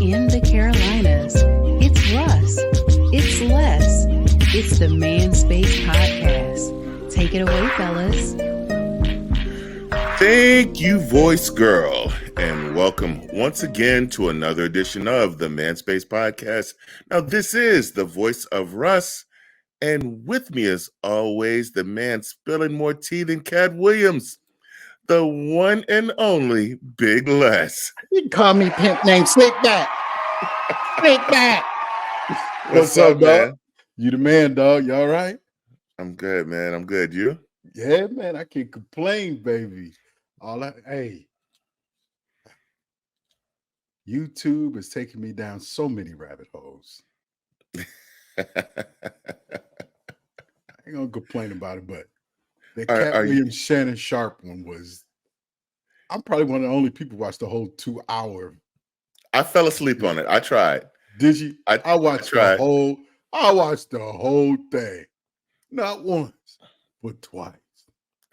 in the Carolinas. It's Russ. It's Les. It's the Man Space Podcast. Take it away, fellas. Thank you, voice girl, and welcome once again to another edition of the Man Space Podcast. Now, this is the voice of Russ, and with me, as always, the man spilling more tea than Katt Williams, the one and only Big Les. You can call me pimp named Slick Back. Slick Back. What's up, man? You the man, dog. You all right? I'm good, man. I'm good. You? Yeah, man. I can't complain, baby. Hey, YouTube is taking me down so many rabbit holes. I ain't gonna complain about it, but the Katt Williams Shannon Sharp one was. I'm probably one of the only people who watched the whole 2 hour. I fell asleep on it. I tried. Did you? I watched the whole thing. Not once, but twice.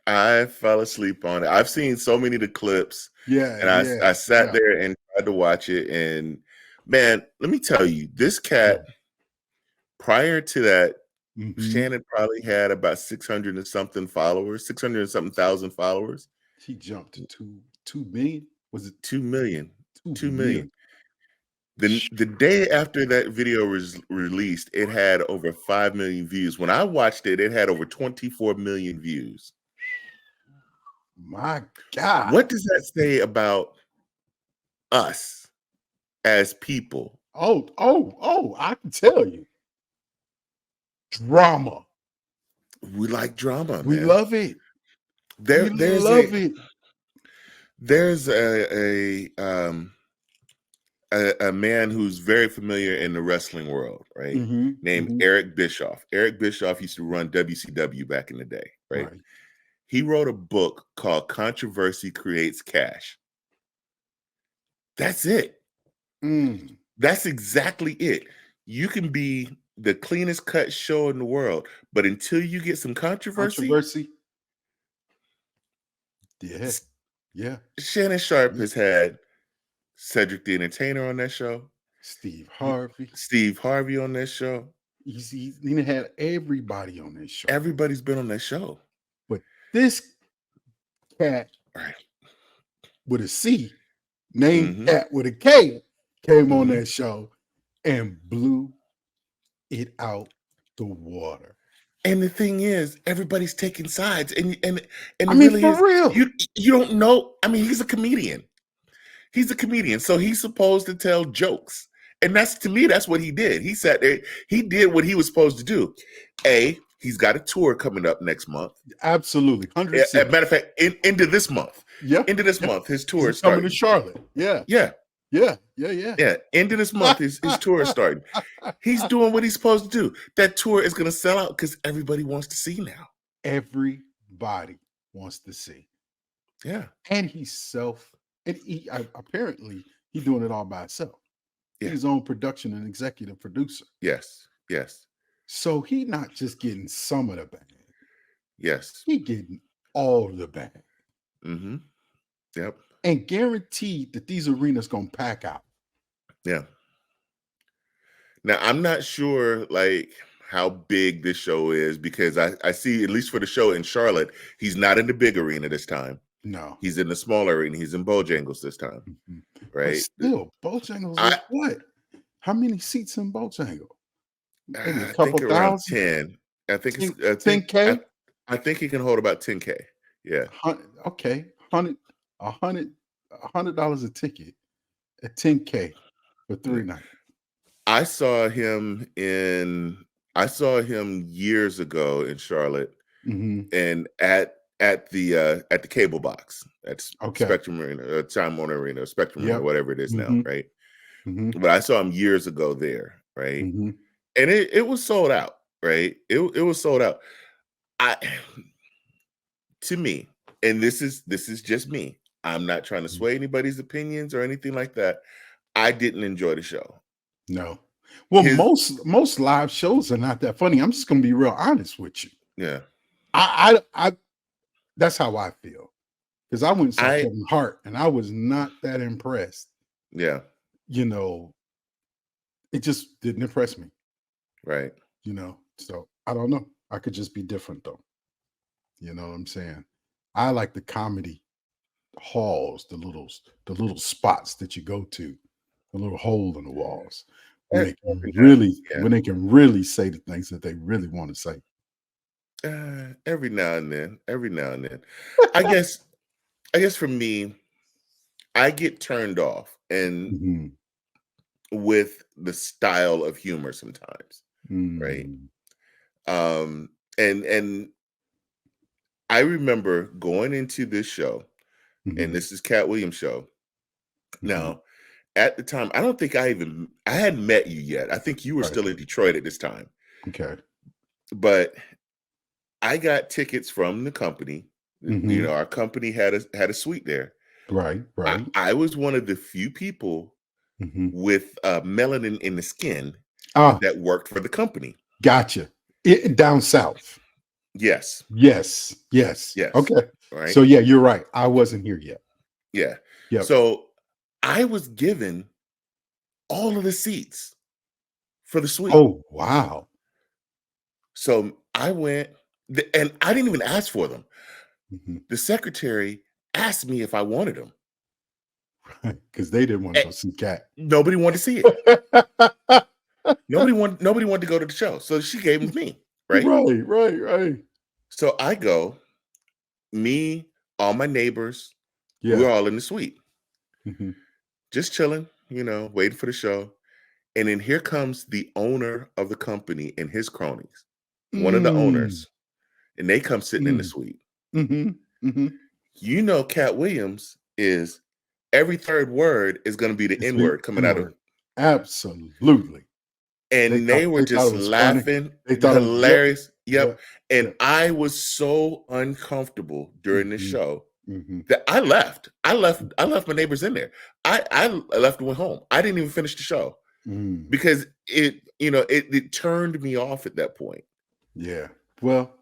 I fell asleep on it. I've seen so many of the clips. Yeah. And I sat there and tried to watch it. And man, let me tell you, this cat, prior to that, Shannon probably had about 600 and something followers, 600 and something thousand followers. He jumped to 2 million. Was it 2 million? 2 million. The day after that video was released, it had over 5 million views. When I watched it, it had over 24 million views. My God. What does that say about us as people? Oh, I can tell you. Drama. We like drama, man. We love it. There's a man who's very familiar in the wrestling world, right? Named Eric Bischoff. Eric Bischoff used to run WCW back in the day, right? He wrote a book called Controversy Creates Cash. That's it. That's exactly it. You can be the cleanest cut show in the world, but until you get some controversy. Yeah. Shannon Sharp has had Cedric the Entertainer on that show. Steve Harvey on that show. He had everybody on that show. Everybody's been on that show. But this cat with a C, named Katt with a K, came on that show and blew it out the water. And the thing is, everybody's taking sides, and I mean, really for real, you don't know. I mean, he's a comedian. So he's supposed to tell jokes, and to me, that's what he did. He sat there. He did what he was supposed to do. He's got a tour coming up next month. Absolutely, 100%. As a matter of fact, into this month. Into this month, his tour is coming to Charlotte. Yeah. Into this month, his tour is starting. He's doing what he's supposed to do. That tour is going to sell out because everybody wants to see now. Everybody wants to see. Yeah. And apparently he's doing it all by himself. Yeah. He's his own production and executive producer. Yes. So he not just getting some of the bag. Yes. He getting all the bag. Yep. And guaranteed that these arenas gonna pack out. Yeah. Now I'm not sure how big this show is because I see, at least for the show in Charlotte, he's not in the big arena this time. No. He's in the smaller arena. He's in Bojangles this time. Right. But still, Bojangles is what? How many seats in Bojangles? Maybe a couple think around thousand? 10. I think it's 10K? I think he can hold about 10K. Yeah. Okay. $100 a ticket at 10K for 3 nights. I saw him years ago in Charlotte, and at the cable box. That's Spectrum Arena, Time Warner Arena, Spectrum Arena, whatever it is now, right? But I saw him years ago there, right? And it was sold out, right? It was sold out. To me, and this is just me. I'm not trying to sway anybody's opinions or anything like that. I didn't enjoy the show. No. Well, most live shows are not that funny. I'm just gonna be real honest with you. Yeah. I that's how I feel. Because I went and saw Kevin Hart and I was not that impressed. Yeah. you know, it just didn't impress me, Right. you know. So I don't know. I could just be different though. You know what I'm saying? I like the comedy halls, the little spots that you go to, a little hole in the walls Every now, when they can really say the things that they really want to say. every now and then. Every now and then. I guess. I guess for me, I get turned off and Mhm. with the style of humor sometimes, right? Mm. And I remember going into this show, and Mhm. this is Katt Williams' show. Mhm. Now, at the time, I don't think I hadn't met you yet. I think you were Right. still in Detroit at this time. Okay. But I got tickets from the company. You know, Mhm. our company had a suite there. Right. Right. I was one of the few people Mhm. with melanin in the skin Ah, that worked for the company. gotcha. Down south. Yes. Yes. Yes. Yes. Okay. Right. So yeah, you're right. I wasn't here yet. Yeah. Yep. So I was given all of the seats for the suite. Oh, wow. So I went, and I didn't even ask for them. Mhm. The secretary asked me if I wanted them. Because they didn't want to And go see Cat. nobody wanted to see it. Nobody wanted to go to the show. So she gave them to me. Right. Right, right, right. So I go, me, all my neighbors, Yeah. we're all in the suite, Mhm. just chilling, waiting for the show. And then here comes the owner of the company and his cronies, one of the Mm, owners, and they come sitting in the mm, suite. mhm, mhm. Katt Williams is every third word is going to be the It's N the word coming out of, N-word. Absolutely. and they were They thought just it was funny. laughing, They thought it was yep, hilarious. Yep. yep, And yep. I was so uncomfortable during this Mhm, show mhm, that I left. I mhm, left my neighbors in there. I left and went home. I didn't even finish the show mm. because it turned me off at that point. Yeah. Well,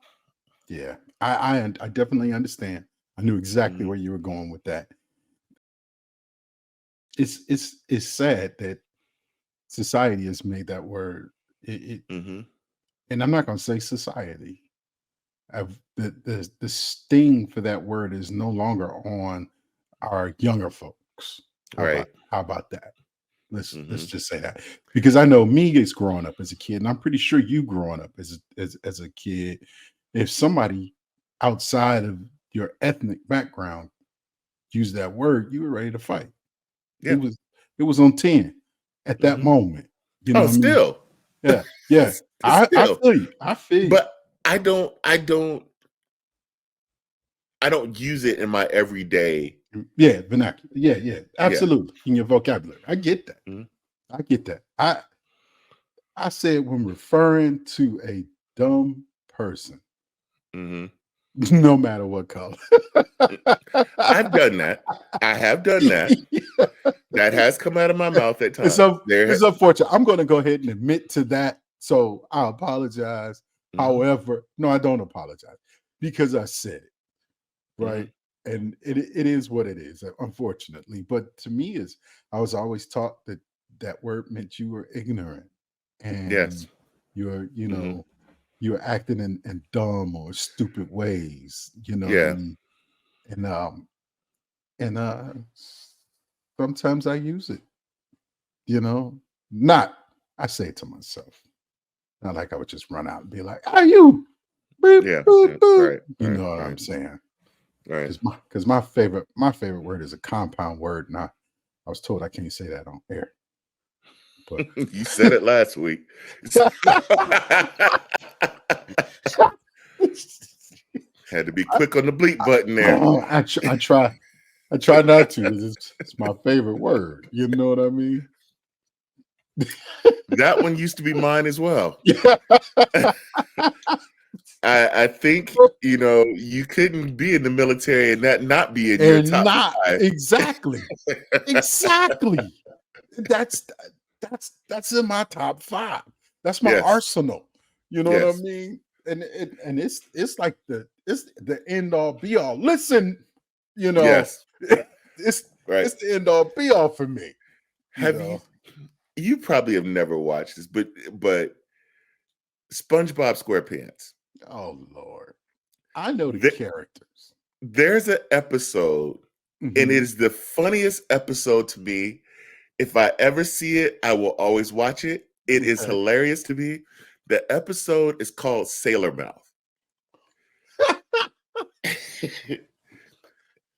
yeah. I definitely understand. I knew exactly Mhm, where you were going with that. It's sad that society has made that word. mhm. And I'm not going to say society. The sting for that word is no longer on our younger folks. Right. How about that? Let's Mhm. just say that, because I know me as growing up as a kid, and I'm pretty sure you growing up as a kid. If somebody outside of your ethnic background used that word, you were ready to fight. It Yeah. was it was on 10 at that Mhm. moment. You know Oh, what I mean? still. Yeah, yeah. I Still. feel you. I feel you. But I don't use it in my everyday. Yeah, vernacular. Yeah, yeah, Yeah. absolutely. In your vocabulary. I get that. Mhm. I get that. I said when referring to a dumb person, Mhm. no matter what color. I've done that. I have done that. That has come out of my mouth at It's times. There. it's unfortunate. I'm going to go ahead and admit to that. So I apologize. Mhm, However, no, I don't apologize because I said it, right? mhm. And it is what it is, unfortunately. But to me, is I was always taught that that word meant you were ignorant and Yes. you're, Mhm. you're acting in dumb or stupid ways. You know what I Yeah. mean? And and sometimes I use it. Not I say it to myself. Not like I would just run out and be like, "Are you?" Beep, Yeah. boop, Yeah. boop. Right. You Right. know what I'm Right. saying? Right. Because my favorite word is a compound word, and I was told I can't say that on air. But You said it last week. Had to be quick on the bleep button there. I try not to. It's my favorite word. You know what I mean? That one used to be mine as well. Yeah. I think you couldn't be in the military and that not be in your And top not five. exactly. Exactly. That's that's in my top 5. That's my Yes. arsenal. You know what I Yes. mean? And it's like it's the end all be all. Listen, you know, Yes. it's Right. it's the end all be all for me. Have you probably have never watched this, but SpongeBob SquarePants. Oh Lord. I know the characters. There's an episode, and it is the funniest episode to me. If I ever see it, I will always watch it. It is hilarious to me. The episode is called Sailor Mouth.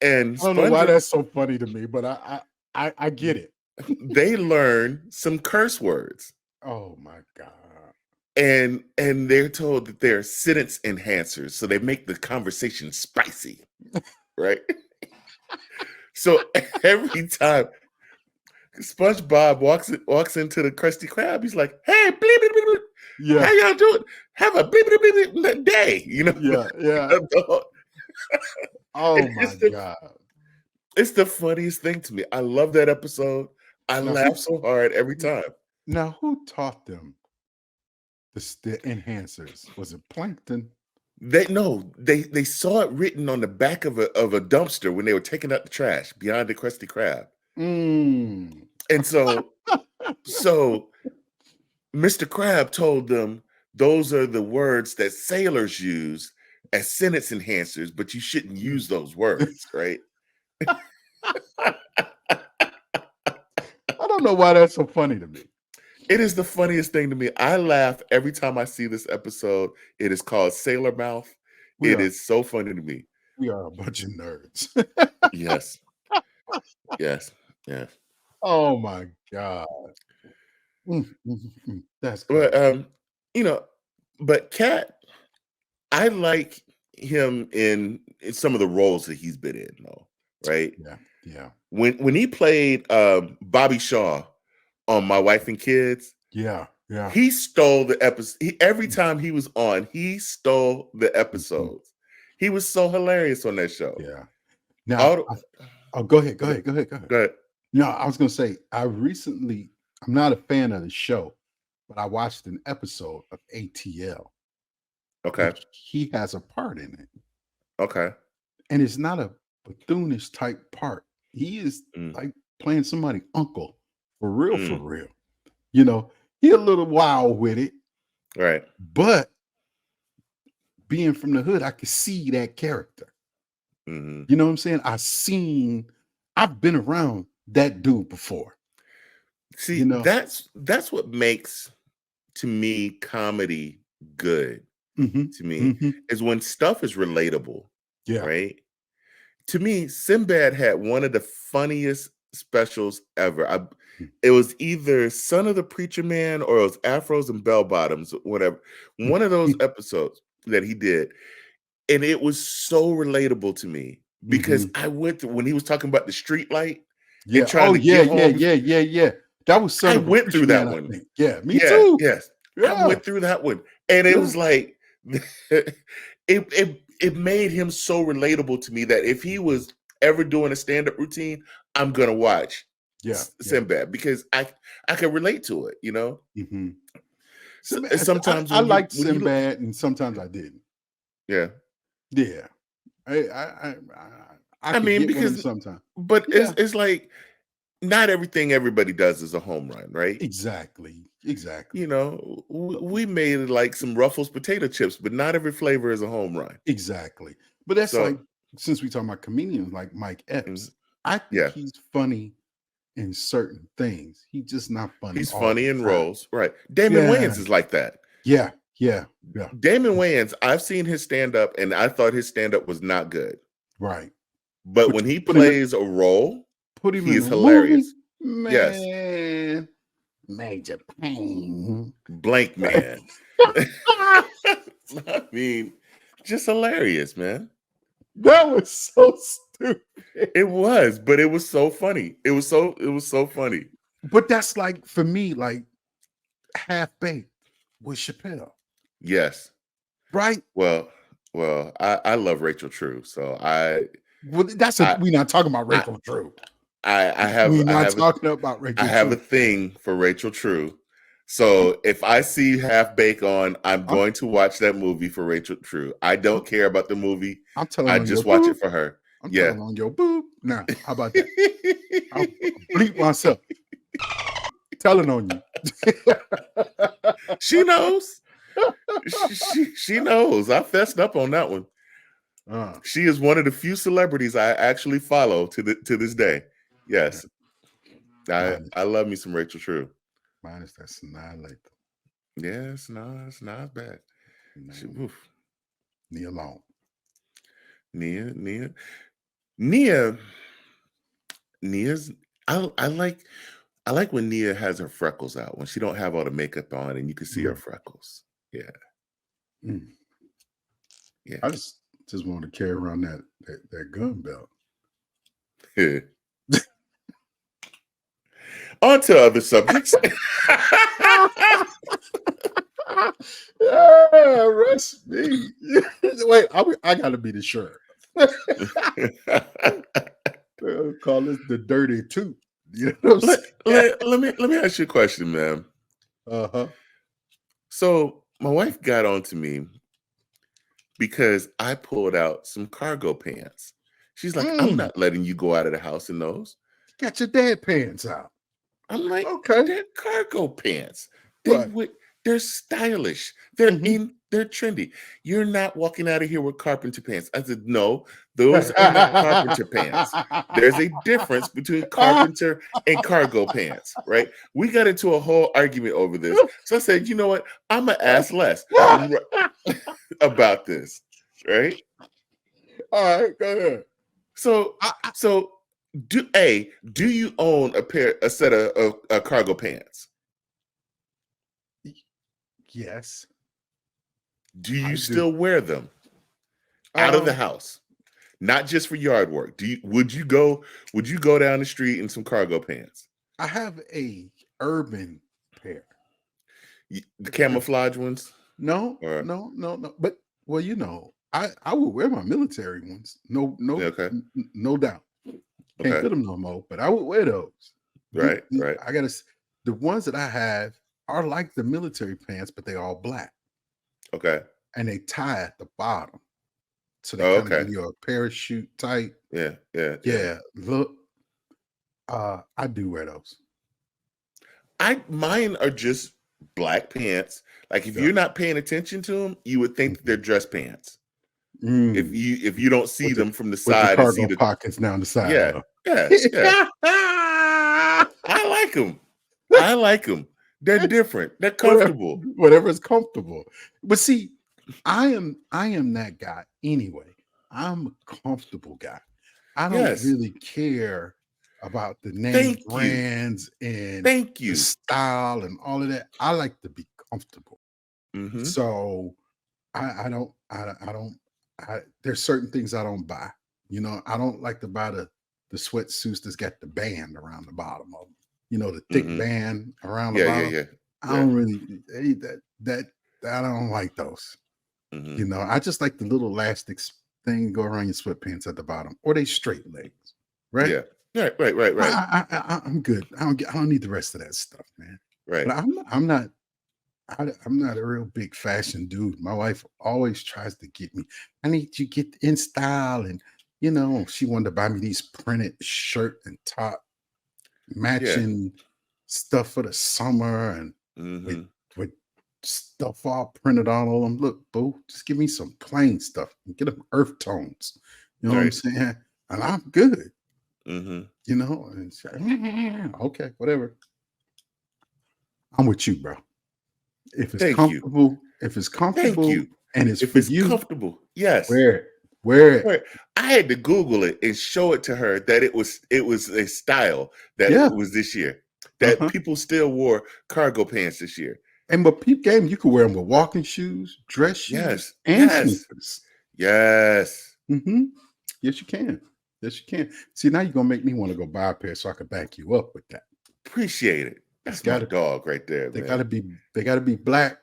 And I don't know why that's so funny to me, but I get it. They learn some curse words. Oh my God. And they're told that they're sentence enhancers, so they make the conversation spicy, right? So every time SpongeBob walks into the Krusty Krab, he's like, "Hey, bleep, bleep, bleep, bleep. How y'all doing? Have a bleep, bleep, bleep, bleep day," you know? Yeah. Oh my God. It's the funniest thing to me. I love that episode. I laugh so hard every time. Now, who taught them the enhancers? Was it Plankton? They saw it written on the back of a dumpster when they were taking out the trash beyond the Krusty Krab. And so Mr. Krab told them those are the words that sailors use as sentence enhancers, but you shouldn't use those words, right? I don't know why that's so funny to me. It is the funniest thing to me. I laugh every time I see this episode. It is called Sailor Mouth. It is so funny to me. We are a bunch of nerds. Yes. Oh my God. That's good. But but Katt, I like him in some of the roles that he's been in, though, right? Yeah. When he played Bobby Shaw on My Wife and Kids, he stole the episode. Every time he was on, he stole the episodes. He was so hilarious on that show. Yeah. Now, go ahead. Go ahead. No, I was going to say, I'm not a fan of the show, but I watched an episode of ATL. Okay. He has a part in it. Okay. And it's not a Bethune-ish type part. He is like playing somebody's uncle. For real. You know, he a little wild with it. Right. But being from the hood, I could see that character. You know what I'm saying? I've been around that dude before. See, that's what makes, to me, comedy good. To me, is when stuff is relatable. Yeah. Right. To me, Sinbad had one of the funniest specials ever. It was either Son of the Preacher Man or it was Afros and Bell Bottoms, whatever. One of those episodes that he did. And it was so relatable to me because I went through when he was talking about the street light. Yeah. Yeah. That was I went through that one. Yeah, me too. Yes. Yeah. I went through that one. And it was like it made him so relatable to me that if he was ever doing a stand-up routine, I'm gonna watch Sinbad because I can relate to it, you know. Sometimes I liked Sinbad and sometimes I didn't. Yeah. I mean because sometimes, but it's like not everything everybody does is a home run, right? Exactly. You know, we made like some Ruffles potato chips, but not every flavor is a home run. Exactly. But that's like, since we talking about comedians like Mike Epps, I think he's funny in certain things. He's just not funny. He's funny in roles, right? Damon Wayans is like that. Yeah. Damon Wayans, I've seen his stand-up, and I thought his stand-up was not good. Right. But when he plays a role, he's hilarious. Man. Yes. Major pain. Blank man. I mean, just hilarious, man. That was so stupid. It was, but it was so funny. It was so funny. But that's like, for me, like Half-Baked with Chappelle. Yes. Right? Well, I love Rachel True, so we're not talking about Rachel True. We're not talking about Rachel True. I have a thing for Rachel True. So if I see Half-Baked on, I'm going to watch that movie for Rachel True. I don't care about the movie. I just watch it for her. I'm telling on your boob. Now, how about that? I'll bleep myself. telling on you. She knows. She knows. I fessed up on that one. She is one of the few celebrities I actually follow to this day. Yes. I love me some Rachel True. Mine is that Sanaa Lathan. Yes, no, it's not bad. Nia Long. Nia's I like when Nia has her freckles out, when she don't have all the makeup on and you can see her freckles. Yeah. Yeah. I just want to carry around that gun belt. On to other subjects. Yeah, rush me. Wait, I gotta be the sheriff. Call this the dirty two. You know what I'm saying? Let me ask you a question, man. So my wife got on to me because I pulled out some cargo pants. She's like, I'm not letting you go out of the house in those. Got your dad pants out. I'm like, okay, they're cargo pants. Right. They're stylish. They're they're trendy. You're not walking out of here with carpenter pants. I said, no, those are not carpenter pants. There's a difference between carpenter and cargo pants, right? We got into a whole argument over this. So I said, you know what? I'm gonna ask less about this, right? All right, go ahead. So do you own a set of cargo pants? Yes. Do you still wear them out of the house? Not just for yard work. Would you go down the street in some cargo pants? I have a urban pair. The camouflage ones? No. But well, you know, I would wear my military ones. No doubt. Can't fit them no more, but I would wear those. Right. The ones that I have are like the military pants, but they're all black. Okay. And they tie at the bottom. So they kind of give you a parachute type. Yeah. Look, I do wear those. Mine are just black pants. Like if you're not paying attention to them, you would think that they're dress pants. If you don't see them from the side, with the cargo pockets down the side. Yeah. I like them. They're different. They're comfortable. Whatever is comfortable. But see, I am that guy anyway. I'm a comfortable guy. I don't really care about the name brands and the style and all of that. I like to be comfortable. So I don't there's certain things I don't buy. You know, I don't like to buy the sweatsuits that's got the band around the bottom of them. You know, the thick band around the bottom. Yeah. I don't really that I don't like those. You know, I just like the little elastic thing go around your sweatpants at the bottom, or they straight legs, right? Yeah, right. I'm good. I don't need the rest of that stuff, man. Right. But I'm not a real big fashion dude. My wife always tries to get me. I need you to get in style, and you know, she wanted to buy me these printed shirt and top matching stuff for the summer, and with stuff all printed on all them. Look, boo, just give me some plain stuff and get them earth tones. You know what I'm saying? And I'm good. You know, and it's like, okay, whatever. I'm with you, bro. If it's comfortable, and it's for you, comfortable, yes. Wear it. I had to Google it and show it to her that it was a style that it was this year. That people still wore cargo pants this year. But peep game, you can wear them with walking shoes, dress shoes, and sneakers. Yes. Yes, you can. See, now you're gonna make me want to go buy a pair so I can back you up with that. Appreciate it. That's my dog right there. They gotta be black.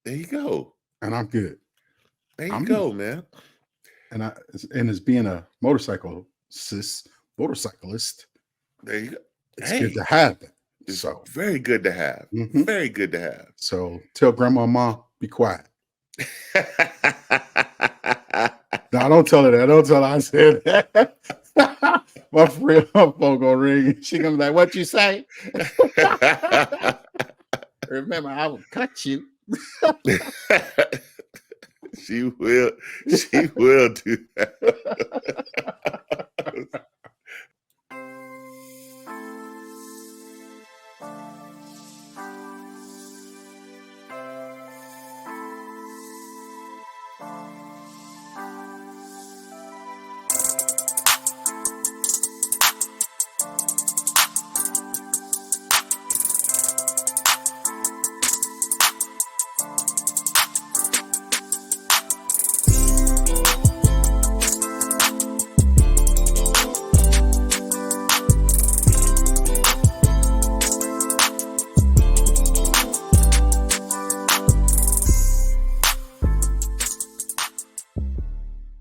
There you go. And I'm good. There you go, man. And as being a motorcyclist, there you go. It's good to have that. It's very good to have. Very good to have. So tell grandma, mom, be quiet. No, don't tell her that. Don't tell her I said that. My friend, my phone gonna ring. She gonna be like, "What you say?" Remember, I will cut you. She will. She will do that.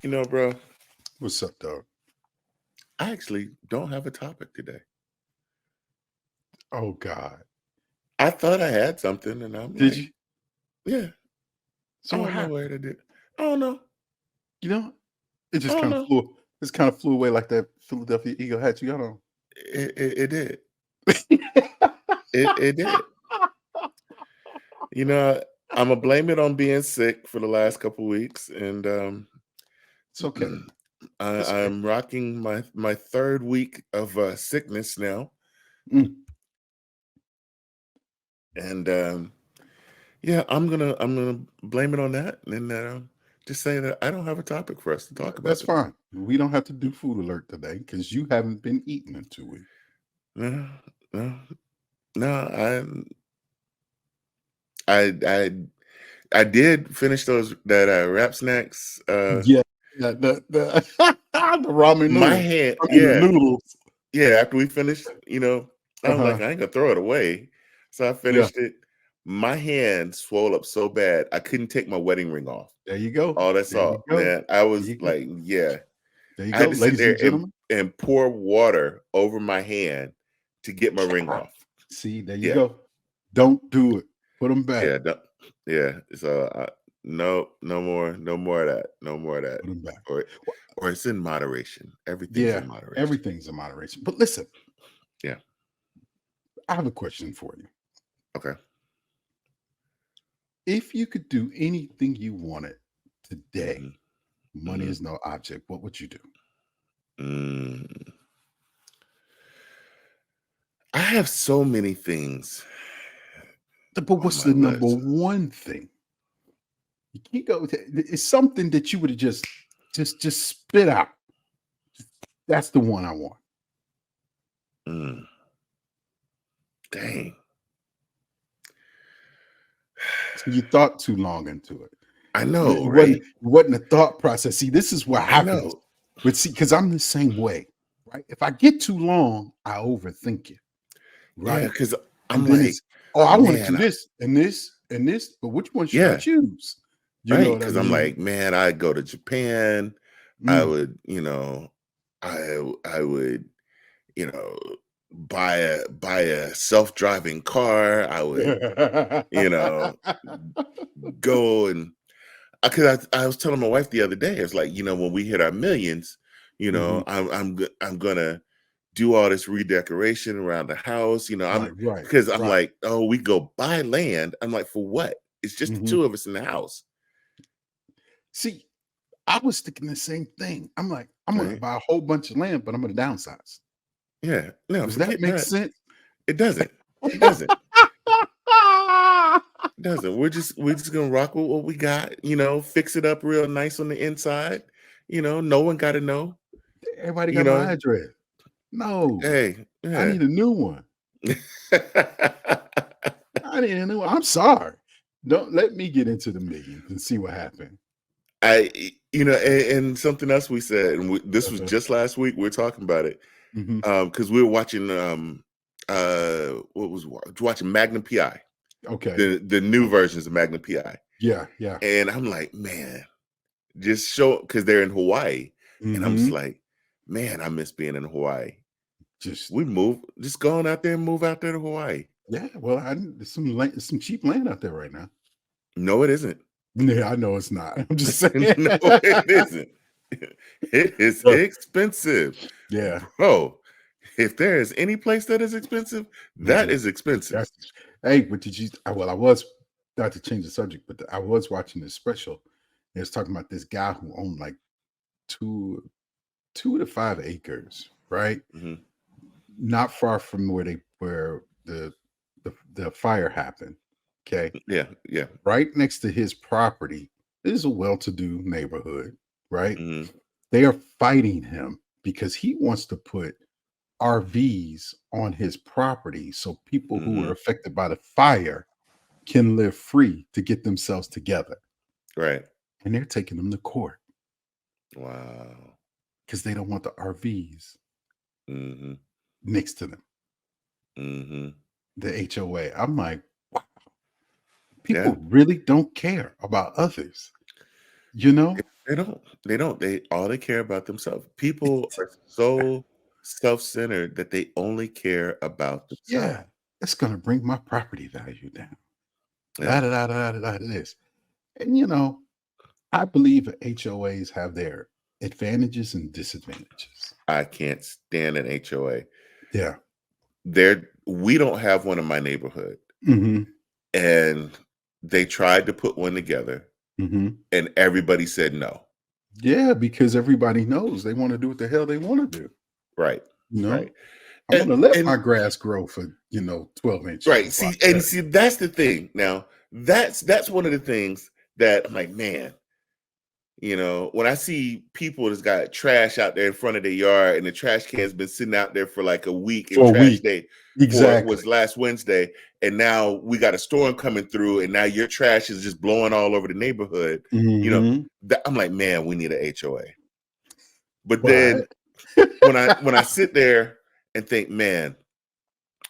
You know, bro, What's up, dog? I actually don't have a topic today. Oh God, I thought I had something, and I'm did like, you? yeah, So I what don't know happened? where to do. I don't know. You know, it I just don't kind of know. flew. It kind of flew away like that Philadelphia Eagle hat you got on. It did. It did. You know, I'm gonna blame it on being sick for the last couple weeks, and It's okay. It's okay. I'm rocking my third week of sickness now, Mm. and yeah, I'm gonna blame it on that, and just say that I don't have a topic for us to talk about That's today. fine. We don't have to do food alert today because you haven't been eating in 2 weeks. No, no, no. I I did finish that wrap snacks. Yeah, yeah, the the ramen My noodles. hand, I mean the yeah, noodles. yeah. After we finished, I was like, Uh-huh. I ain't gonna throw it away, so I Yeah, finished it. My hand swelled up so bad I couldn't take my wedding ring off. there you go. Oh, that's There you all, go. man. I There was you go. like, yeah. There you I had go, to sit ladies and there gentlemen. and pour water over my hand to get my ring off. See, there you Yeah, go. Don't do it. Put them back. yeah, yeah. So no, no more of that, no more of that. Put them back. Or or it's in moderation. Everything's Yeah, in moderation. everything's in moderation. But listen, Yeah. I have a question for you. Okay. If you could do anything you wanted today, hmm money hmm is no object, what would you do? Mm. I have so many things But on what's my the number list. one thing? You can't go. It's something that you would have just spit out. That's the one I want. Mm. Dang. So you thought too long into it. I It know, wasn't, right? it wasn't a thought process. See, this is what I happens. know. But see, because I'm the same way, right? If I get too long, I overthink it, Yeah, right? because And I'm then like, it's, oh, I want to man, do this and this and this, but which one should I yeah, choose? You know right. what I Because I'm mean? like, man, I'd go to Japan. I Mm. would, I would, you know, buy a self-driving car. I would, you know, go and because I was telling my wife the other day, it's like, when we hit our millions, Mhm. I'm gonna do all this redecoration around the house. Right, right, Because I'm right. like, oh, we go buy land. I'm like, for what? It's just the Mhm. two of us in the house, See, I was thinking the same thing. I'm like, I'm gonna right? buy a whole bunch of land, but I'm gonna downsize. Yeah, no, Does that forget make that. sense? It doesn't. It doesn't. It doesn't. We're just gonna rock with what we got. Fix it up real nice on the inside. No one got to know. Everybody You got my know, address. No, hey, I yeah. need a new one. I need a new one. I'm sorry. Don't let me get into the millions and see what happened. And something else we said, and this was Uh-huh. just last week. We are talking about it Mhm. because we were watching watching Magnum PI, Okay. the new versions of Magnum PI, Yeah, yeah. and I'm like, man, just show because they're in Hawaii, and I'm just Mhm. like, man, I miss being in Hawaii. Just Just go on out there and move out there to Hawaii. yeah. Well, there's some cheap land out there right now. No, it isn't. Yeah, I know it's not. I'm just saying. No, it isn't. It is Look, expensive. yeah, Bro, if there is any place that is expensive, that nigga. is expensive. That's hey, but did you? Well, I was not to change the subject, but I was watching this special. It was talking about this guy who owned like two 2 to 5 acres, right? Mhm. Not far from where the fire happened. Okay. Yeah, yeah. Right next to his property is a well-to-do neighborhood, right? Mhm. They are fighting him because he wants to put RVs on his property so people who were Mhm. affected by the fire can live free to get themselves together. Right. And they're taking them to court Wow. because they don't want the RVs Mhm. next to them, Mhm. the HOA. I'm like, wow, Yeah. people really don't care about others, you know? They don't. They don't. They all they care about themselves. People It's, are so self-centered that they only care about themselves. yeah, it's going to bring my property value down. Yeah. Da, da, da, da, da, da, this. And, I believe HOAs have their advantages and disadvantages. I can't stand an HOA. Yeah. We don't have one in my neighborhood. Hmm. And they tried to put one together Hmm. and everybody said no. Yeah, because everybody knows they want to do what the hell they want to do. Right. You Right. know, I'm And going to let and my grass grow for, 12 inches right. before I See, and cut it. see, that's the thing. Now, that's one of the things that I'm like, man, when I see people that's got trash out there in front of their yard and the trash can's been sitting out there for like a week and For a trash week. day Exactly. was last Wednesday, and now we got a storm coming through, and now your trash is just blowing all over the neighborhood. Hmm. I'm like, man, we need a HOA. But then But when I sit there and think, man,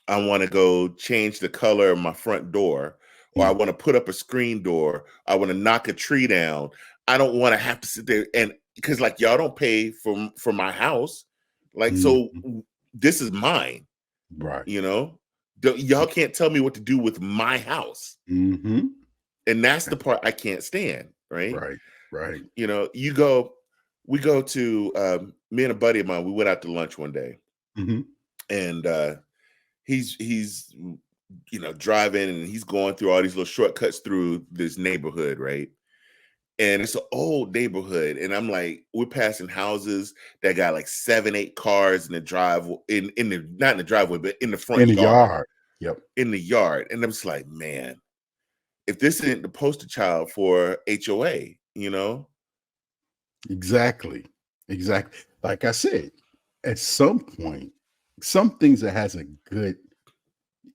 I want to go change the color of my front door, or I want to put up a screen door, I want to knock a tree down. I don't want to have to sit there and because like y'all don't pay for my house. Like, so Mhm. this is mine, Right. you know? Y'all can't tell me what to do with my house. Hmm. And that's the part I can't stand, right? Right. Right. We go to me and a buddy of mine, we went out to lunch one day, Hmm. and he's driving, and he's going through all these little shortcuts through this neighborhood, right? And it's an old neighborhood, and I'm like, we're passing houses that got like 7, 8 cars in the drive, in the not in the driveway, but in the front In the yard, yard. Yep. in the yard. And I'm just like, man, if this isn't the poster child for HOA, Exactly. Exactly. Like I said, at some point, some things that has a good,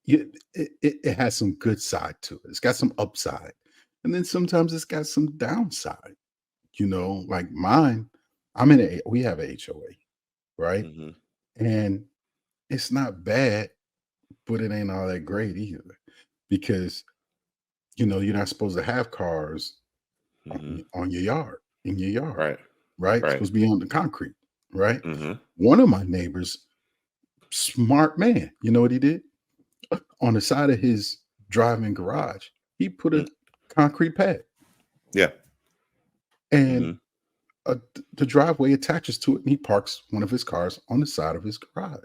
it has some good side to it. It's got some upside. And then sometimes it's got some downside. Like mine, we have a HOA, right? hmm And it's not bad, but it ain't all that great either. Because, you're not supposed to have cars hmm on your yard, in your yard, right, right? It's right, supposed to be on the concrete, right? hmm One of my neighbors, smart man, you know what he did? On the side of his driving garage, he put a concrete pad, yeah, and hmm the driveway attaches to it, and he parks one of his cars on the side of his garage.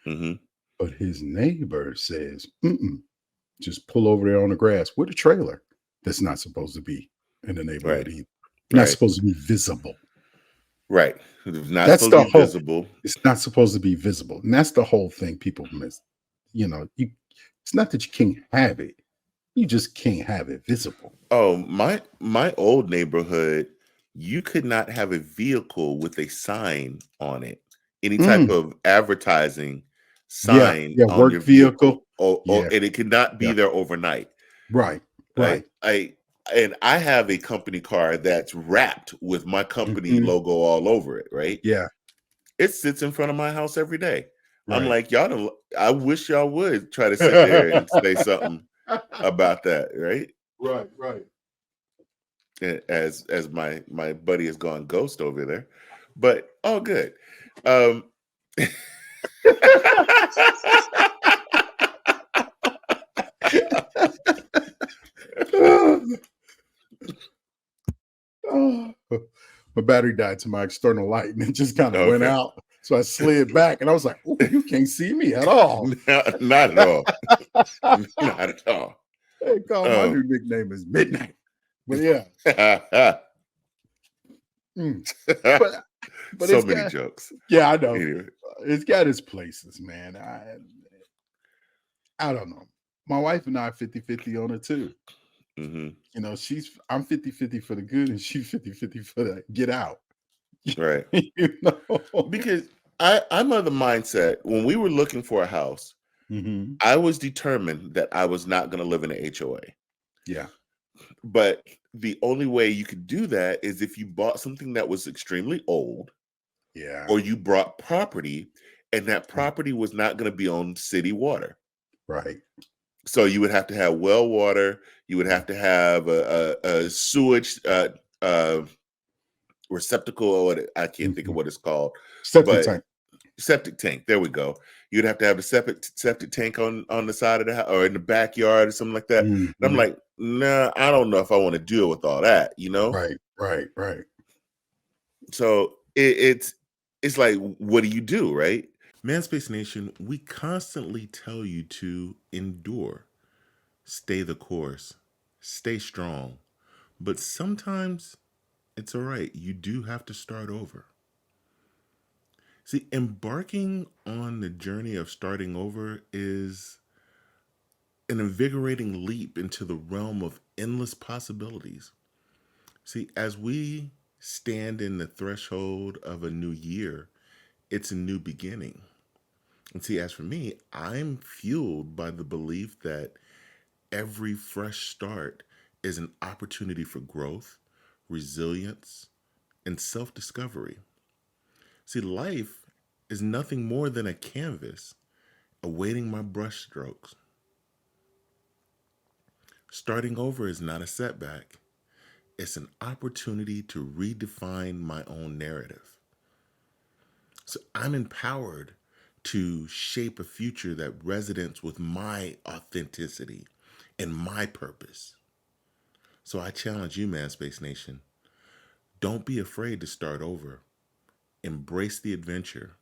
hmm But his neighbor says, mm-mm, just pull over there on the grass with a trailer that's not supposed to be in the right, neighborhood either. Not right, supposed to be visible. right. It's not That's supposed to the be whole. visible. It's not supposed to be visible, and that's the whole thing people miss. It's not that you can't have it; you just can't have it visible. Oh, my old neighborhood, you could not have a vehicle with a sign on it. Any type Mm, of advertising yeah, sign yeah, on work your vehicle, vehicle. or Yeah, and it could not be yeah, there overnight. right, Right? right. I have a company car that's wrapped with my company Mhm. logo all over it, right? Yeah, It sits in front of my house every day. I'm right. like, y'all don't, I wish y'all would try to sit there and say something about that, right? Right, right. As my buddy has gone ghost over there, but all good. Um, Oh, but battery died to my external light, and it just kind of went Okay. out. So I slid back, and I was like, "Oh, you can't see me at all." Not at all. Not at all. They call my new nickname is Midnight. But yeah, but so it's many got, jokes. yeah, I know. Anyway. It's got its places, man. I don't know. My wife and I are 50-50 on it too. Mm-hmm. You know, I'm 50-50 for the good, and she's 50-50 for the get out. Right. You know? Because I'm of the mindset, when we were looking for a house, I was determined that I was not going to live in an HOA. Yeah. But the only way you could do that is if you bought something that was extremely old, or you bought property, and that property was not going to be on city water. Right. So you would have to have well water. You would have to have a sewage receptacle, or I can't think of what it's called. Septic tank. Septic tank. There we go. You'd have to have a septic tank on the side of the house or in the backyard or something like that. And I'm like, nah, I don't know if I want to deal with all that, you know? Right. So it's like, what do you do, right? Manspace Nation, we constantly tell you to endure, stay the course, stay strong. But sometimes it's all right. You do have to start over. See, embarking on the journey of starting over is an invigorating leap into the realm of endless possibilities. See, as we stand in the threshold of a new year, it's a new beginning. And see, as for me, I'm fueled by the belief that every fresh start is an opportunity for growth, resilience, and self-discovery. See, life is nothing more than a canvas awaiting my brush strokes. Starting over is not a setback. It's an opportunity to redefine my own narrative. So I'm empowered to shape a future that resonates with my authenticity and my purpose. So I challenge you, Manspace Nation. Don't be afraid to start over. Embrace the adventure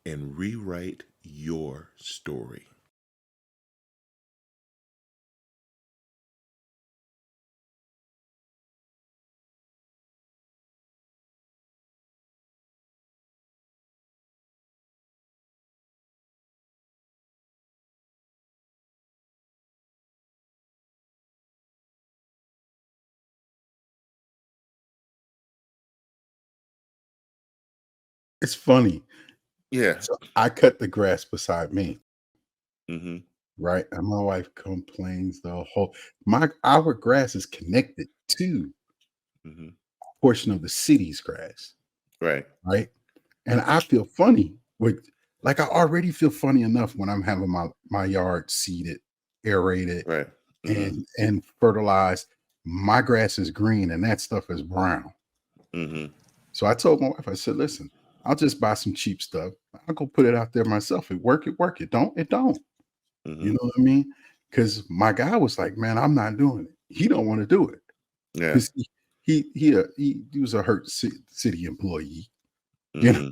and rewrite your story. It's funny. Yeah. So I cut the grass beside me. Mm-hmm. Right. And my wife complains the whole our grass is connected to Mm-hmm. a portion of the city's grass. Right. Right. And I feel funny with I already feel funny enough when I'm having my yard seeded, aerated, Right. Mm-hmm. and fertilized. My grass is green and that stuff is brown. Mm-hmm. So I told my wife, I said, listen, I'll just buy some cheap stuff. I'll go put it out there myself. It work. It don't. Mm-hmm. You know what I mean? Because my guy was like, man, I'm not doing it. He don't want to do it. Yeah. Because he was a hurt city employee. You know? Mm-hmm.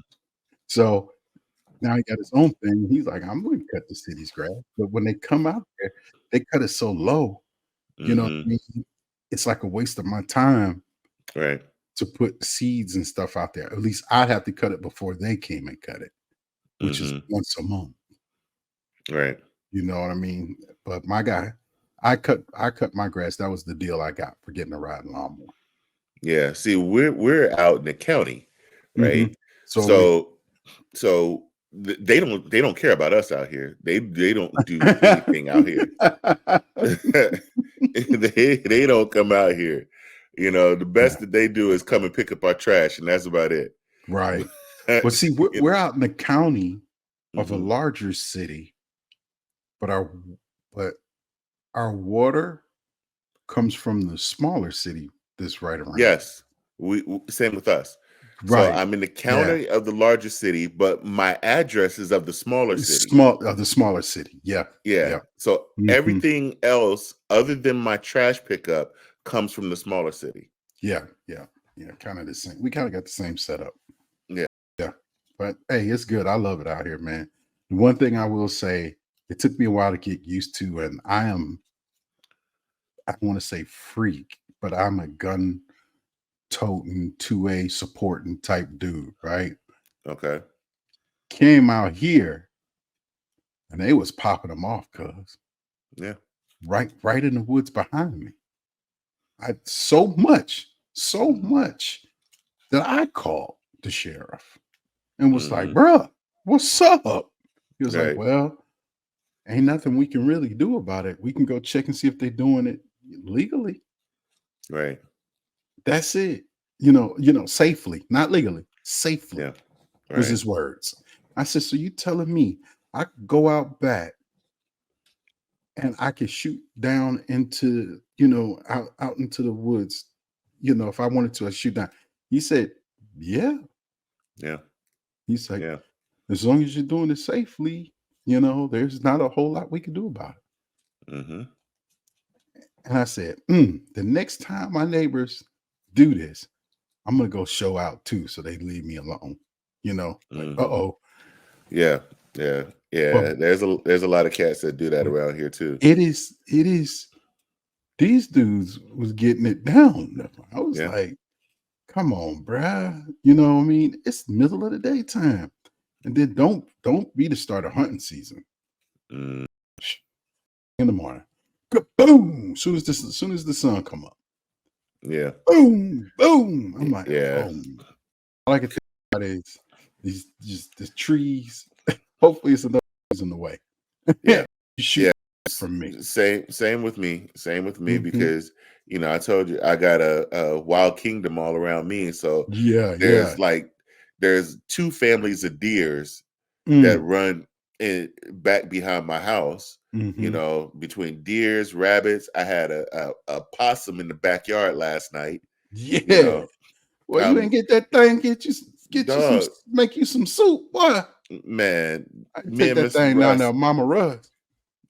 So now he got his own thing. He's like, I'm going to cut the city's grass. But when they come out there, they cut it so low. You know what I mean? It's like a waste of my time. Right. To put seeds and stuff out there. At least I'd have to cut it before they came and cut it, which is once a month. Right. You know what I mean? But my guy, I cut my grass. That was the deal I got for getting a riding lawnmower. Yeah. See, we're out in the county, right? So they don't care about us out here. They don't do anything out here. they don't come out here. You know, the best that they do is come and pick up our trash, and that's about it. Right. But see, we're out in the county of a larger city, but our water comes from the smaller city that's right around. Yes. We same with us. Right. So I'm in the county of the larger city, but my address is of the smaller city. The smaller city. Yeah. Yeah. So everything else other than my trash pickup comes from the smaller city. Yeah. kind of the same. We kind of got the same setup. Yeah. Yeah. But hey, it's good. I love it out here, man. The one thing I will say, it took me a while to get used to, and I don't want to say freak, but I'm a gun toting, 2A supporting type dude, right? Okay. Came out here and they was popping them off, cuz. Yeah. Right in the woods behind me. So much that I called the sheriff and was like, bruh, what's up? He was like, well, ain't nothing we can really do about it. We can go check and see if they're doing it legally. Right. That's it. Safely, not legally, safely. Yeah. Was his words. I said, so you telling me I could go out back and I could shoot down into, out into the woods, if I wanted to, I shoot down. He said, yeah. Yeah. He's like, as long as you're doing it safely, there's not a whole lot we can do about it. Mm-hmm. And I said, the next time my neighbors do this, I'm going to go show out too. So they leave me alone, uh-oh. Yeah. Yeah. Yeah. But there's a lot of cats that do that around here too. It is. These dudes was getting it down. I was like, come on, bruh. You know what I mean? It's the middle of the daytime. And then don't be the start of hunting season. In the morning. Boom. Soon as the sun come up. Yeah. Boom. Boom. I'm like, yeah. All I can think about is the trees. Hopefully it's enough in the way. Yeah. You shoot from me. Same with me. Because I told you I got a wild kingdom all around me. So there's two families of deers that run back behind my house. Between deers, rabbits. I had a possum in the backyard last night. Yeah. Well, you didn't get that thing. Get you some, make you some soup, boy. Man, I take that thing down there, Mama Russ.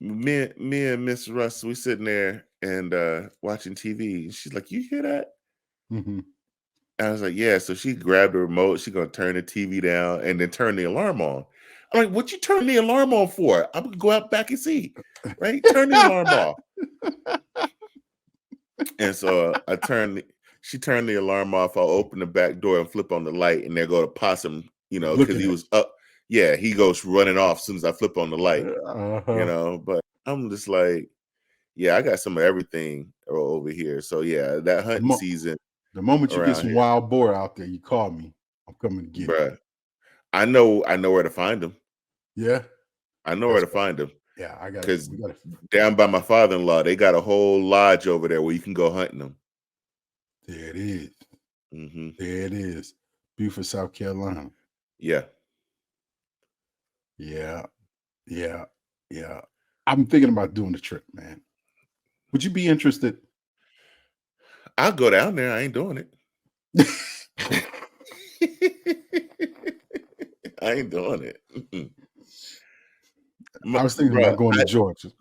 Me and Miss Russ, we sitting there and watching TV. And she's like, "You hear that?" And I was like, "Yeah." So she grabbed the remote. She's gonna turn the TV down and then turn the alarm on. I'm like, "What you turn the alarm on for?" I'm gonna go out back and see. Right? Turn the alarm off. And so she turned the alarm off. I'll open the back door and flip on the light, and there go the possum. Because he was up. Yeah, he goes running off as soon as I flip on the light. But I'm just like, yeah, I got some of everything over here. So yeah, that hunting season. The moment you get some wild boar out there, you call me. I'm coming to get you. I know where to find them. Yeah, I know where to find them. Yeah, I got because down by my father-in-law, they got a whole lodge over there where you can go hunting them. There it is. There it is. Beaufort, South Carolina. Yeah. I'm thinking about doing the trip, man. Would you be interested? I'll go down there. I ain't doing it. I ain't doing it. I was thinking about going to Georgia.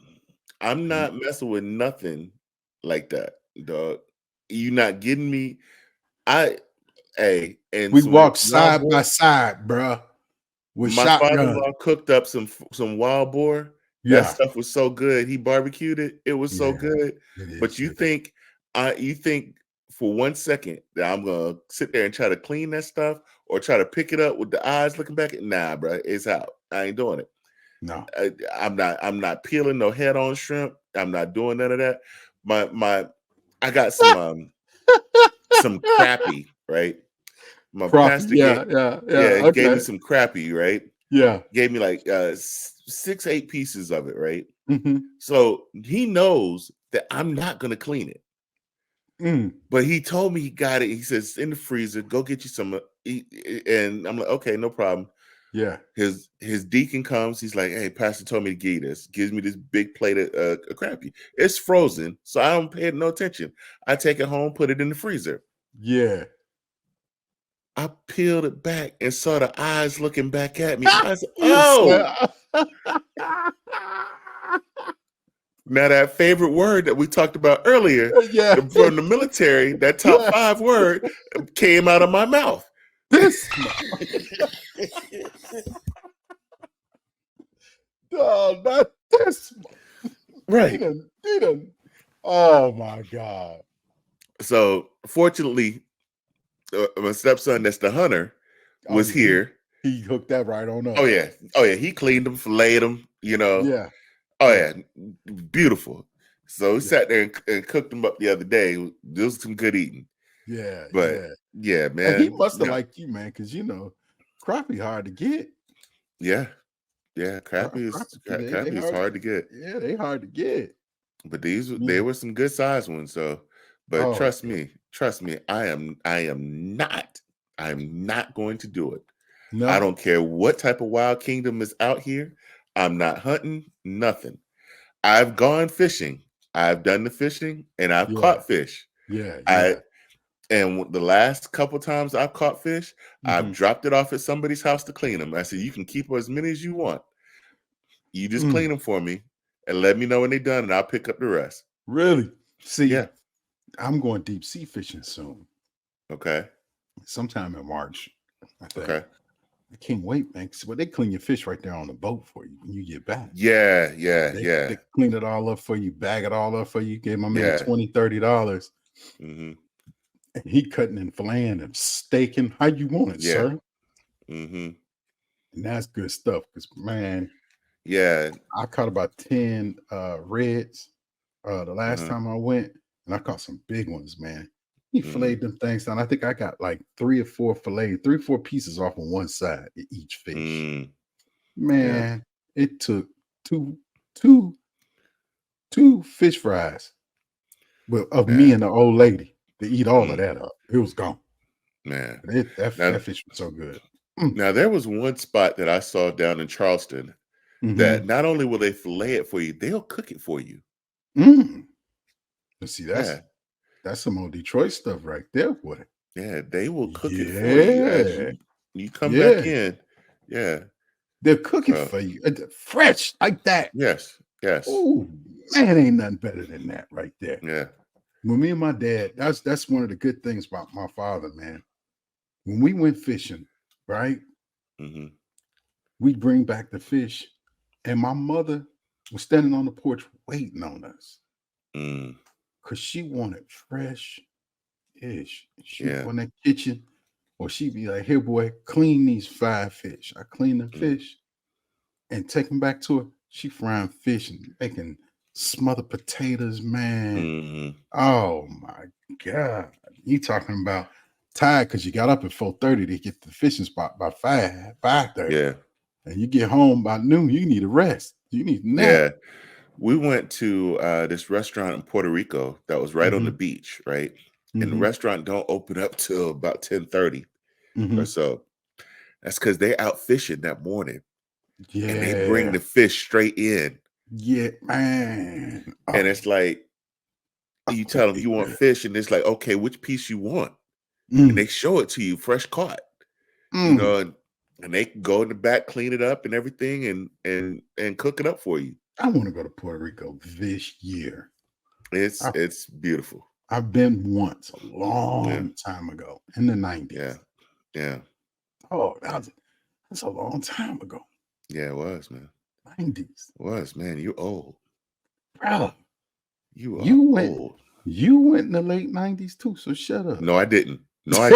I'm not messing with nothing like that, dog. You not getting me? And we walked side by side, bro. With my shotgun. father-in-law cooked up some wild boar. That stuff was so good. He barbecued it. It was so good. But you think for 1 second that I'm gonna sit there and try to clean that stuff or try to pick it up with the eyes looking back at? Nah, bro, it's out. I ain't doing it. No, I'm not peeling no head on shrimp. I'm not doing none of that. I got some crappie, right? My pastor gave me some crappie, right? Yeah. Gave me like 6-8 pieces of it, right? So he knows that I'm not gonna clean it. But he told me he got it. He says, in the freezer, go get you some. And I'm like, okay, no problem. Yeah. His deacon comes. He's like, hey, pastor told me to get you this. Gives me this big plate of crappie. It's frozen, so I don't pay no attention. I take it home, put it in the freezer. Yeah. I peeled it back and saw the eyes looking back at me. I said, oh. Now that favorite word that we talked about earlier from the military, that top 5 word, came out of my mouth. This no, not this Right. He done. Oh my God. So fortunately, my stepson, that's the hunter, was here. He hooked that right on up. Oh yeah. He cleaned them, filleted them. Yeah. Oh yeah, beautiful. So we sat there and cooked them up the other day. There was some good eating. Yeah. But yeah, man. And he must have liked you, man, because crappie hard to get. Yeah. Crappie is hard to get. Yeah, they hard to get. But they were some good sized ones. So, but trust me, I'm not going to do it. No. I don't care what type of wild kingdom is out here. I'm not hunting, nothing. I've gone fishing. I've done the fishing and I've caught fish. Yeah. And the last couple times I've caught fish, I've dropped it off at somebody's house to clean them. I said, you can keep as many as you want. You just clean them for me and let me know when they're done and I'll pick up the rest. Really? See, yeah. I'm going deep sea fishing soon. Okay. Sometime in March. I think. Okay. I can't wait, man. But they clean your fish right there on the boat for you when you get back. Yeah. They clean it all up for you, bag it all up for you. Gave my man $20, $30. Mm-hmm. And he cutting and filleting and steaking. How you want it, sir? Mm-hmm. And that's good stuff. Because man, I caught about 10 reds the last time I went, and I caught some big ones, man. He filleted them things down. I think I got like 3 or 4 pieces off on one side of each fish. Man, it took two fish fries of me and the old lady to eat all of that up. It was gone. Man, that fish was so good. Now there was one spot that I saw down in Charleston that not only will they fillet it for you, they'll cook it for you. See, that's some old Detroit stuff right there, boy. Yeah, they will cook it for you as you come back in. Yeah. They'll cook it for you. Fresh like that. Yes. Oh, man, ain't nothing better than that right there. Yeah. When me and my dad, that's one of the good things about my father, man. When we went fishing, right? We'd bring back the fish, and my mother was standing on the porch waiting on us. Because she wanted fresh fish. She'd go in that kitchen, or she'd be like, here, boy, clean these 5 fish. I clean the fish and take them back to her. She frying fish and making smothered potatoes, man. Oh, my God. You talking about tired because you got up at 4:30 to get to the fishing spot by 5:30. Yeah. And you get home by noon, you need a rest. You need a nap. Yeah. We went to this restaurant in Puerto Rico that was right on the beach, right? And the restaurant don't open up till about 10:30 or so. That's because they're out fishing that morning. Yeah. And they bring the fish straight in. Yeah, man. And it's like, you tell them you want fish, and it's like, okay, which piece you want? And they show it to you fresh caught. And they go in the back, clean it up and everything and cook it up for you. I want to go to Puerto Rico this year. It's beautiful. I've been once a long time ago in the 90s. Yeah. Oh, that's a long time ago. Yeah, it was, man. 90s. It was, man. You old. Bro. You old. You went in the late 90s too, so shut up. No, I didn't. No, I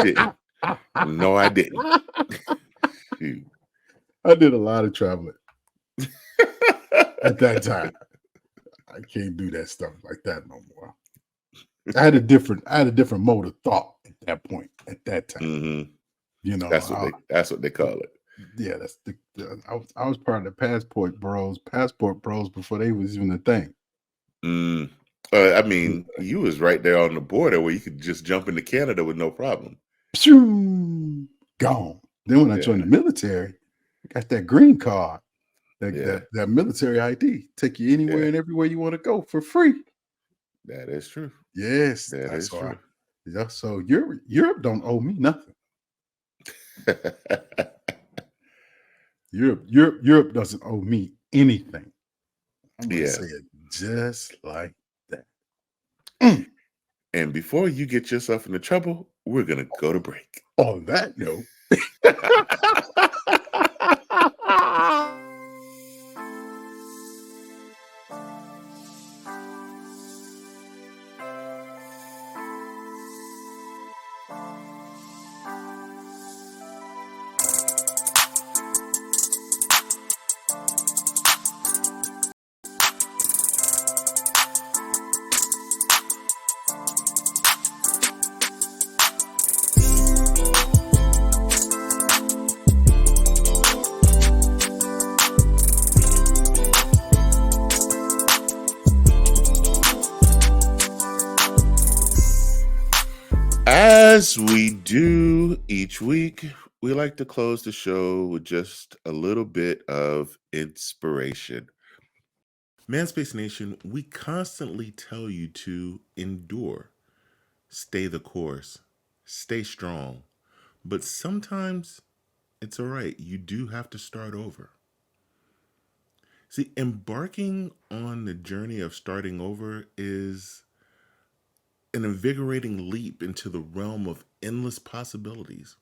didn't. I did a lot of traveling at that time. I can't do that stuff like that no more. I had a different mode of thought at that point, at that time. That's what they call it. Yeah, that's I was part of the passport bros before they was even a thing. I mean, you was right there on the border where you could just jump into Canada with no problem. Gone. Then when I joined the military, I got that green card, that military ID. Take you anywhere and everywhere you want to go for free. That is true. Yes, that is true. So Europe don't owe me nothing. Europe doesn't owe me anything. I'm gonna say it just like that. And before you get yourself into trouble, we're going to go to break. On that note. As we do each week, we like to close the show with just a little bit of inspiration. Manspace Nation, we constantly tell you to endure, stay the course, stay strong, but sometimes it's all right. You do have to start over. See, embarking on the journey of starting over is an invigorating leap into the realm of endless possibilities.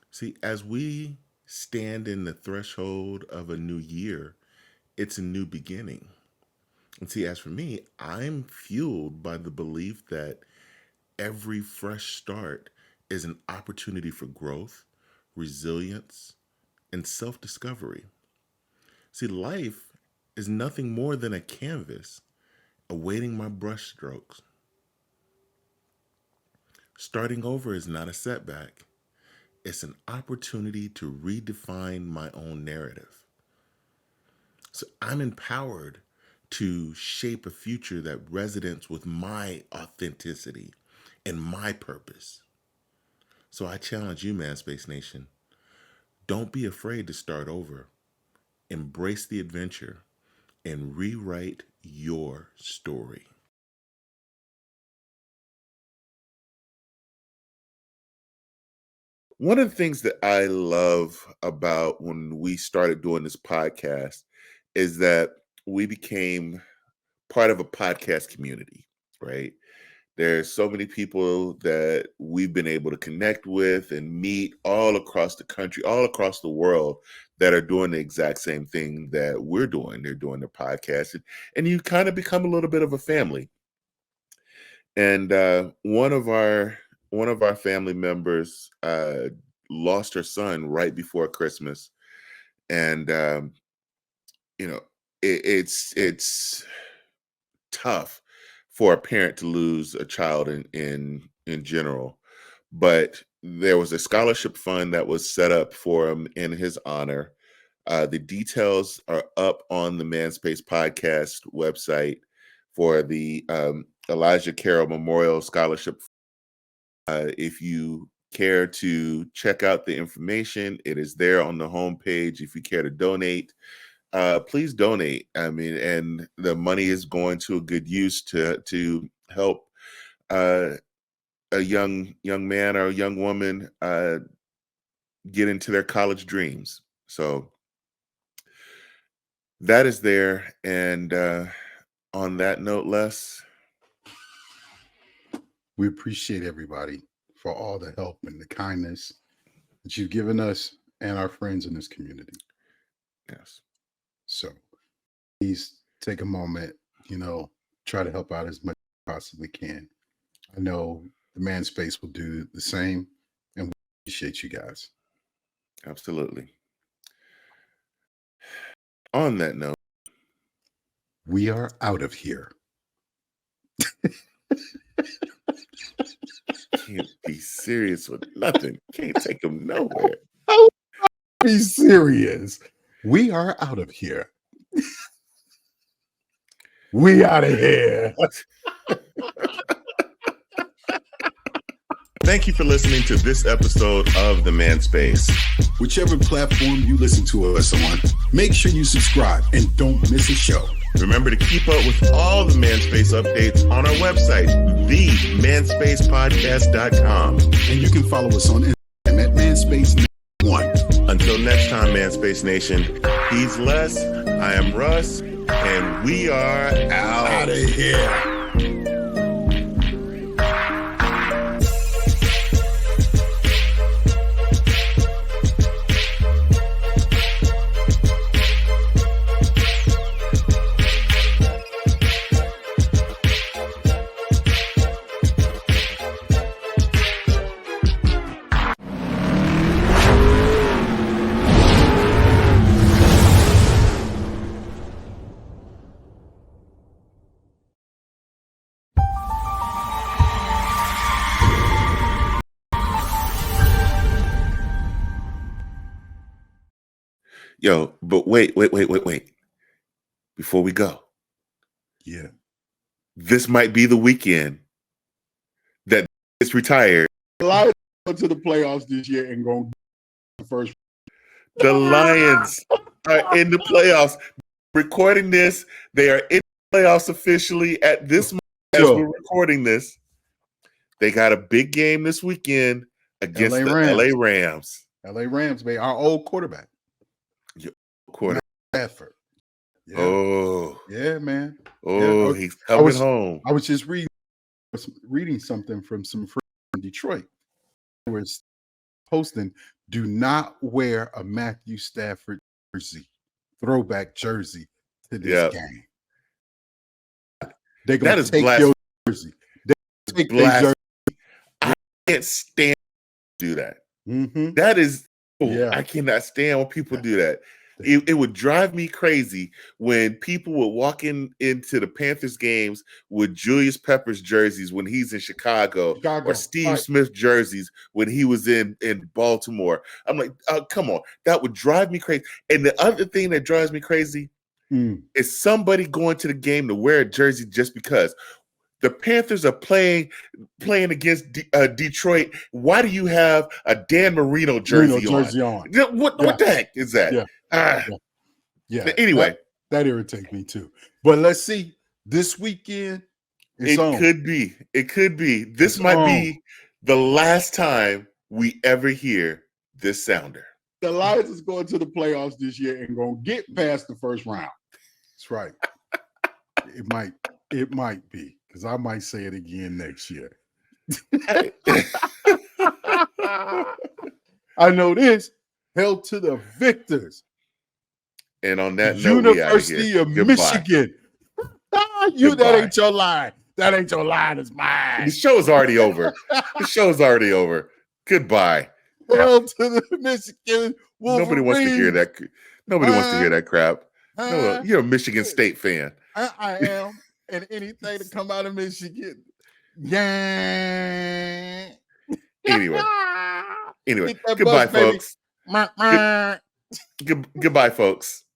See, as we stand in the threshold of a new year, it's a new beginning. And see, as for me, I'm fueled by the belief that every fresh start is an opportunity for growth, resilience, and self-discovery. See, life is nothing more than a canvas awaiting my brushstrokes. Starting over is not a setback. It's an opportunity to redefine my own narrative. So I'm empowered to shape a future that resonates with my authenticity and my purpose. So I challenge you, Manspace Nation, don't be afraid to start over. Embrace the adventure and rewrite your story. One of the things that I love about when we started doing this podcast is that we became part of a podcast community, right? There's so many people that we've been able to connect with and meet all across the country, all across the world that are doing the exact same thing that we're doing. They're doing their podcast, and you kind of become a little bit of a family. And one of our family members lost her son right before Christmas, and it's tough for a parent to lose a child in general. But there was a scholarship fund that was set up for him in his honor. The details are up on the Manspace podcast website for the Elijah Carroll Memorial Scholarship. If you care to check out the information, it is there on the homepage. If you care to donate, please donate. I mean, and the money is going to a good use to help a young man or a young woman get into their college dreams. So that is there. And on that note, Les, we appreciate everybody for all the help and the kindness that you've given us and our friends in this community. Yes. So please take a moment, try to help out as much as you possibly can. I know the Manspace will do the same, and we appreciate you guys. Absolutely. On that note, we are out of here. Can't be serious with nothing. Can't take them nowhere. Be serious. We are out of here. We out of here. Thank you for listening to this episode of The Manspace. Whichever platform you listen to us on, make sure you subscribe and don't miss a show. Remember to keep up with all the Manspace updates on our website, themanspacepodcast.com. And you can follow us on Instagram at Manspace1. Until next time, Manspace Nation, he's Les, I am Russ, and we are out of here. Yo, but wait. Before we go, Yeah. this might be the weekend that is retired. The Lions go to the playoffs this year and going the first. The Lions are in the playoffs. Recording this, they are in the playoffs officially at this moment as we're recording this. They got a big game this weekend against the LA Rams. LA Rams, baby. Our old quarterback. Stafford. Yeah. Oh. Yeah, man. Oh, he's coming home. I was just reading something from some friends in Detroit. They were posting, do not wear a Matthew Stafford jersey, throwback jersey to this game. They're going to take your jersey. Take their jersey. I can't stand do that. Mm-hmm. That is, I cannot stand when people do that. It would drive me crazy when people would walk into the Panthers games with Julius Peppers jerseys when he's in Chicago. Or Steve Smith jerseys when he was in Baltimore. I'm like, come on. That would drive me crazy. And the other thing that drives me crazy is somebody going to the game to wear a jersey just because. The Panthers are playing against Detroit. Why do you have a Dan Marino jersey on? What the heck is that? Yeah. Anyway, that irritates me too. But let's see. This weekend, it could be. This might be the last time we ever hear this sounder. The Lions is going to the playoffs this year and going to get past the first round. That's right. It might be. Because I might say it again next year. I know this. Hell to the victors. And on that note, University of Michigan. That ain't your line. That ain't your line. It's mine. The show's already over. Goodbye. Hell to the Michigan Wolverines. Nobody wants to hear that. Nobody wants to hear that crap. No, you're a Michigan State fan. I am. And anything to come out of Michigan. Yeah. Anyway. Goodbye, folks. Goodbye, folks.